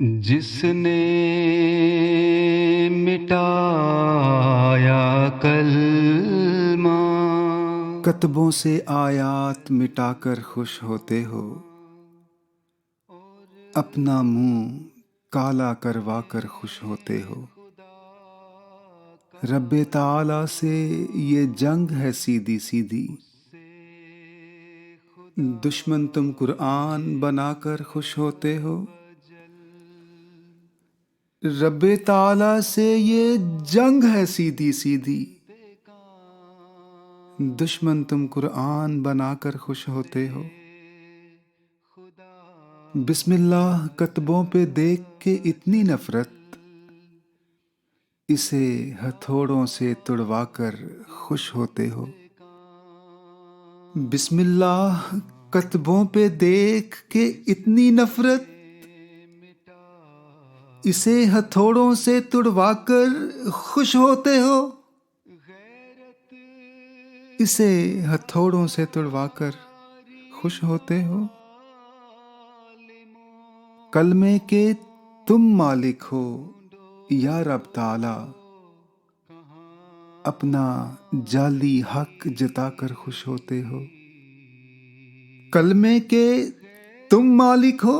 جس نے مٹایا کلمہ، کتبوں سے آیات مٹا کر خوش ہوتے ہو، اپنا منہ کالا کروا کر خوش ہوتے ہو۔ رب تعالی سے یہ جنگ ہے سیدھی سیدھی، دشمن تم قرآن بنا کر خوش ہوتے ہو۔ رب تعالی سے یہ جنگ ہے سیدھی سیدھی، دشمن تم قرآن بنا کر خوش ہوتے ہو۔ بسم اللہ کتبوں پہ دیکھ کے اتنی نفرت، اسے ہتھوڑوں سے تڑوا کر خوش ہوتے ہو۔ بسم اللہ کتبوں پہ دیکھ کے اتنی نفرت، اسے ہتھوڑوں سے تڑوا کر خوش ہوتے ہو۔ اسے ہتھوڑوں سے تڑوا کر خوش ہوتے ہو۔ کلمے کے تم مالک ہو یا رب تعالی، اپنا جعلی حق جتا کر خوش ہوتے ہو۔ کلمے کے تم مالک ہو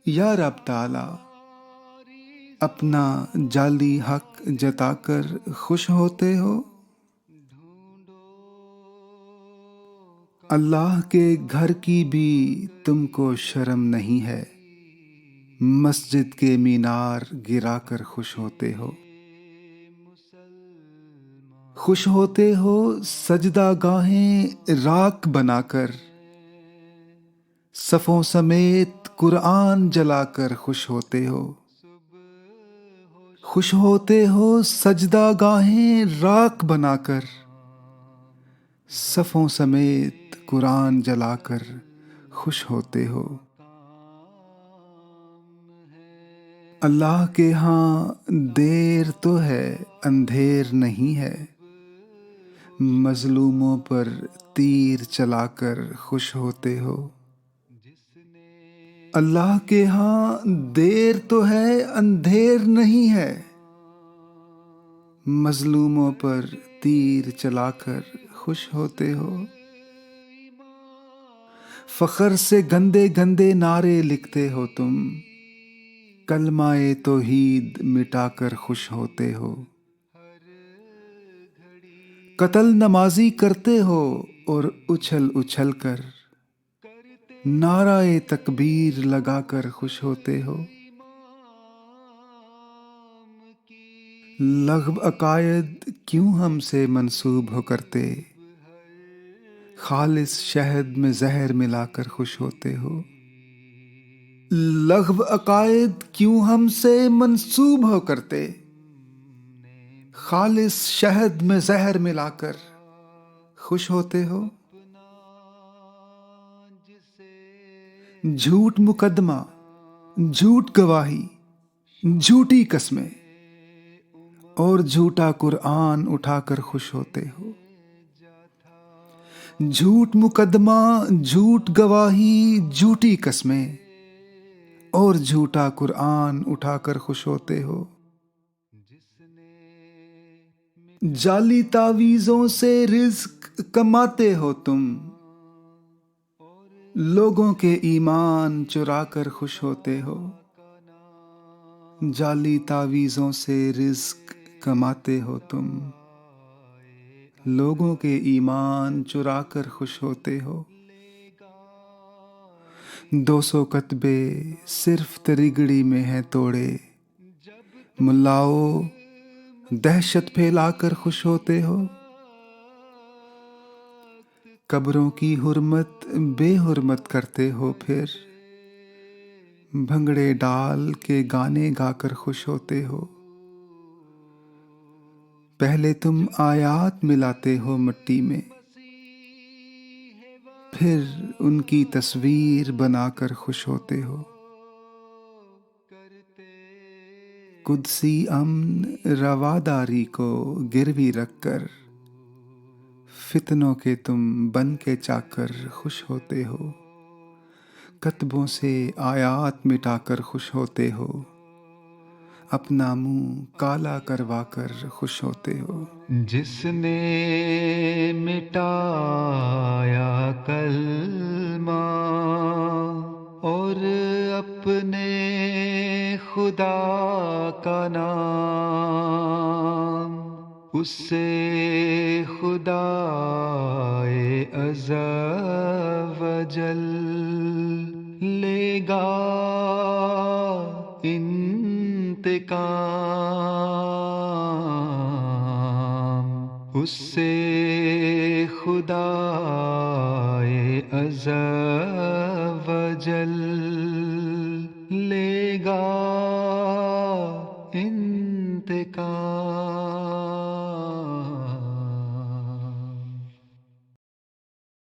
یا رب تعالی، اپنا جعلی حق جتا کر خوش ہوتے ہو۔ اللہ کے گھر کی بھی تم کو شرم نہیں ہے، مسجد کے مینار گرا کر خوش ہوتے ہو۔ خوش ہوتے ہو سجدہ گاہیں راکھ بنا کر، صفوں سمیت قرآن جلا کر خوش ہوتے ہو۔ خوش ہوتے ہو سجدہ گاہیں راکھ بنا کر، صفوں سمیت قرآن جلا کر خوش ہوتے ہو۔ اللہ کے ہاں دیر تو ہے اندھیر نہیں ہے، مظلوموں پر تیر چلا کر خوش ہوتے ہو۔ اللہ کے ہاں دیر تو ہے اندھیر نہیں ہے، مظلوموں پر تیر چلا کر خوش ہوتے ہو۔ فخر سے گندے گندے نعرے لکھتے ہو تم، کلمہ توحید مٹا کر خوش ہوتے ہو۔ قتل نمازی کرتے ہو اور اچھل اچھل کر، نعرہ تکبیر لگا کر خوش ہوتے ہو۔ لغو عقائد کیوں ہم سے منسوب ہو کرتے، خالص شہد میں زہر ملا کر خوش ہوتے ہو۔ لغو عقائد کیوں ہم سے منسوب ہو کرتے، خالص شہد میں زہر ملا کر خوش ہوتے ہو۔ جھوٹ مقدمہ، جھوٹ گواہی، جھوٹی قسمیں اور جھوٹا قرآن اٹھا کر خوش ہوتے ہو۔ جھوٹ مقدمہ، جھوٹ گواہی، جھوٹی قسمیں اور جھوٹا قرآن اٹھا کر خوش ہوتے ہو۔ جعلی تعویذوں سے رزق کماتے ہو تم، لوگوں کے ایمان چرا کر خوش ہوتے ہو۔ جعلی تعویذوں سے رزق کماتے ہو تم، لوگوں کے ایمان چرا کر خوش ہوتے ہو۔ 200 کتبے صرف تریگڑی میں ہیں توڑے، ملاؤ دہشت پھیلا کر خوش ہوتے ہو۔ قبروں کی حرمت بے حرمت کرتے ہو، پھر بھنگڑے ڈال کے گانے گا کر خوش ہوتے ہو۔ پہلے تم آیات ملاتے ہو مٹی میں، پھر ان کی تصویر بنا کر خوش ہوتے ہو۔ قدسی امن رواداری کو گروی رکھ کر، فتنوں کے تم بن کے چاکر خوش ہوتے ہو۔ کتبوں سے آیات مٹا کر خوش ہوتے ہو، اپنا منہ کالا کروا کر خوش ہوتے ہو۔ جس نے مٹایا کلمہ اور اپنے خدا کا نام، اس سے خدائے عز و جل لے گا انتقام، اس سے خدائے عز و جل